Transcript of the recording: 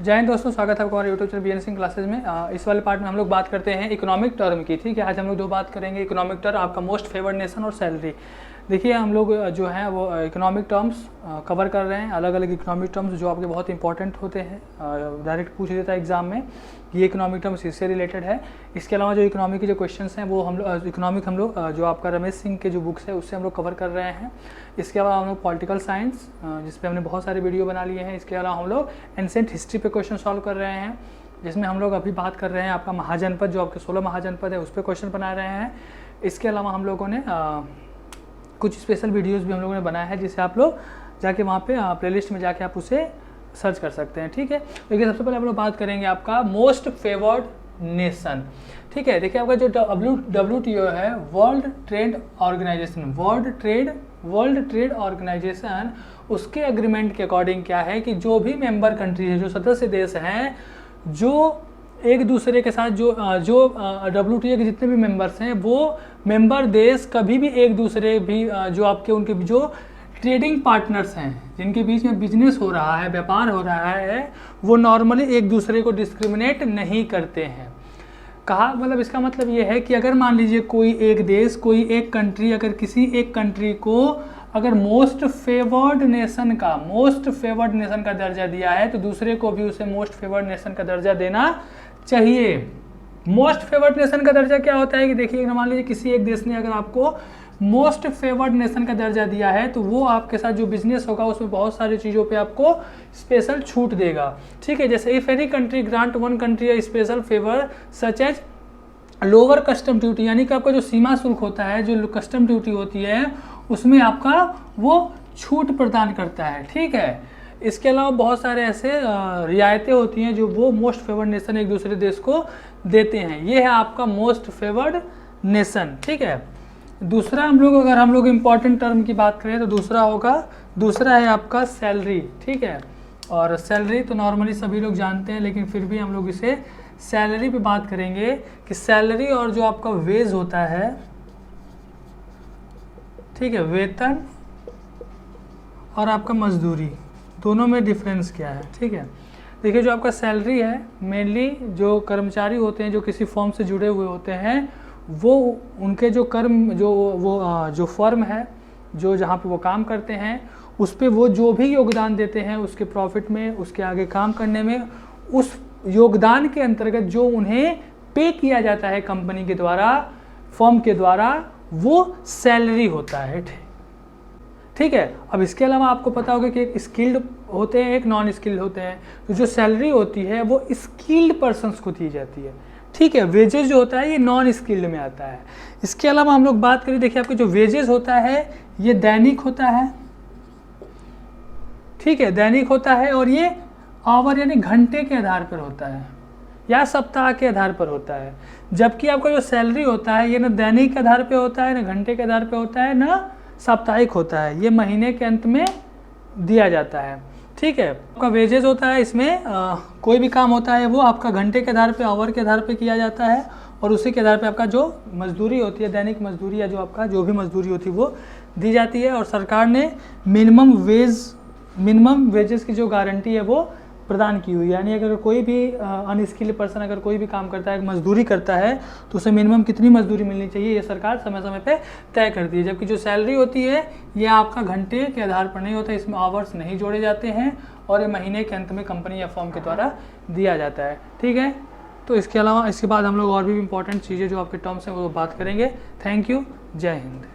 जय हिंद दोस्तों, स्वागत है आपका हमारे YouTube channel BN Singh classes में। इस वाले पार्ट में हम लोग बात करते हैं इकोनॉमिक टर्म की। ठीक है, आज हम लोग जो बात करेंगे इकोनॉमिक टर्म, आपका मोस्ट फेवर्ड नेशन और सैलरी। देखिए हम लोग जो है वो इकोनॉमिक टर्म्स कवर कर रहे हैं, अलग अलग इकोनॉमिक टर्म्स जो आपके बहुत इंपॉर्टेंट होते हैं। डायरेक्ट पूछ देता है एग्जाम में ये इकोनॉमिक टर्म्स इससे रिलेटेड है। इसके अलावा जो इकोनॉमिक के जो क्वेश्चंस हैं वो हम लोग इकोनॉमिक हम लोग जो आपका रमेश सिंह के जो बुक्स है उससे हम लोग कवर कर रहे हैं। इसके अलावा हम लोग पॉलिटिकल साइंस जिस पे हमने बहुत सारे वीडियो बना लिए हैं। इसके अलावा हम लोग एंशिएंट हिस्ट्री पे क्वेश्चन सॉल्व कर रहे हैं, जिसमें हम लोग अभी बात कर रहे हैं आपका महाजनपद, जो आपके 16 महाजनपद है उस पर क्वेश्चन बना रहे हैं। इसके अलावा हम लोगों ने कुछ स्पेशल वीडियोस भी हम लोगों ने बनाया है, जिसे आप लोग जाके वहाँ पे प्लेलिस्ट में जाके आप उसे सर्च कर सकते हैं। ठीक है, देखिए सबसे पहले हम लोग बात करेंगे आपका मोस्ट फेवर्ड नेशन। ठीक है, देखिए आपका जो WTO है, World Trade Organization, World Trade Organization, उसके एग्रीमेंट के अकॉर्डिंग क्या है कि जो भी मेंबर कंट्री है, जो सदस्य देश हैं, जो एक दूसरे के साथ जो WTO के जितने भी मेंबर्स हैं, वो मेंबर देश कभी भी एक दूसरे भी जो आपके उनके जो ट्रेडिंग पार्टनर्स हैं, जिनके बीच में बिजनेस हो रहा है, व्यापार हो रहा है, वो नॉर्मली एक दूसरे को डिस्क्रिमिनेट नहीं करते हैं। कहा मतलब इसका मतलब ये है कि अगर मान लीजिए कोई एक देश, कोई एक कंट्री, अगर किसी एक कंट्री को अगर मोस्ट फेवर्ड नेशन का दर्जा दिया है, तो दूसरे को भी उसे मोस्ट फेवर्ड नेशन का दर्जा देना चाहिए। मोस्ट फेवर्ड नेशन का दर्जा क्या होता है कि देखिए मान लीजिए किसी एक देश ने अगर आपको मोस्ट फेवर्ड नेशन का दर्जा दिया है, तो वो आपके साथ जो बिजनेस होगा उसमें बहुत सारी चीज़ों पे आपको स्पेशल छूट देगा। ठीक है, जैसे if any country grant one country a special favour such as lower custom duty, यानी कि आपका जो सीमा शुल्क होता है, जो कस्टम ड्यूटी होती है, उसमें आपका वो छूट प्रदान करता है। ठीक है, इसके अलावा बहुत सारे ऐसे रियायतें होती हैं जो वो मोस्ट फेवर्ड नेशन एक दूसरे देश को देते हैं। ये है आपका मोस्ट फेवर्ड नेशन। ठीक है, दूसरा अगर हम लोग इम्पॉर्टेंट टर्म की बात करें तो दूसरा है आपका सैलरी। ठीक है, और सैलरी तो नॉर्मली सभी लोग जानते हैं, लेकिन फिर भी हम लोग इसे सैलरी पे बात करेंगे कि सैलरी और जो आपका वेज होता है, ठीक है, वेतन और आपका मजदूरी, दोनों में डिफरेंस क्या है। ठीक है, देखिए जो आपका सैलरी है, मेनली जो कर्मचारी होते हैं जो किसी फर्म से जुड़े हुए होते हैं, वो उनके जो जो फर्म है, जो जहाँ पे वो काम करते हैं, उस पे वो जो भी योगदान देते हैं उसके प्रॉफिट में, उसके आगे काम करने में, उस योगदान के अंतर्गत जो उन्हें पे किया जाता है कंपनी के द्वारा, फर्म के द्वारा, वो सैलरी होता है। ठीक है, अब इसके अलावा आपको पता होगा कि एक स्किल्ड होते हैं, एक नॉन स्किल्ड होते हैं। तो जो सैलरी होती है वो स्किल्ड पर्सन्स को दी जाती है। ठीक है, वेजेस जो होता है ये नॉन स्किल्ड में आता है। इसके अलावा हम लोग बात करें, देखिए आपके जो वेजेस होता है ये दैनिक होता है। ठीक है, दैनिक होता है, और ये आवर यानी घंटे के आधार पर होता है या सप्ताह के आधार पर होता है। जबकि आपका जो सैलरी होता है ये ना दैनिक के आधार पर होता है, ना घंटे के आधार पर होता है, ना साप्ताहिक होता है, ये महीने के अंत में दिया जाता है। ठीक है, आपका वेजेस होता है, इसमें कोई भी काम होता है वो आपका घंटे के आधार पे, आवर के आधार पे किया जाता है, और उसी के आधार पे आपका जो मजदूरी होती है, दैनिक मजदूरी या जो आपका जो भी मजदूरी होती है वो दी जाती है। और सरकार ने मिनिमम वेजेस की जो गारंटी है वो प्रदान की हुई है, यानी अगर कोई भी अनस्किल्ड पर्सन अगर कोई भी काम करता है, मजदूरी करता है, तो उसे मिनिमम कितनी मजदूरी मिलनी चाहिए ये सरकार समय समय पे तय करती है। जबकि जो सैलरी होती है ये आपका घंटे के आधार पर नहीं होता, इसमें आवर्स नहीं जोड़े जाते हैं, और ये महीने के अंत में कंपनी या फर्म के द्वारा दिया जाता है। ठीक है, तो इसके अलावा इसके बाद हम लोग और भी इंपॉर्टेंट चीज़ें जो आपके टर्म्स हैं वो बात करेंगे। थैंक यू, जय हिंद।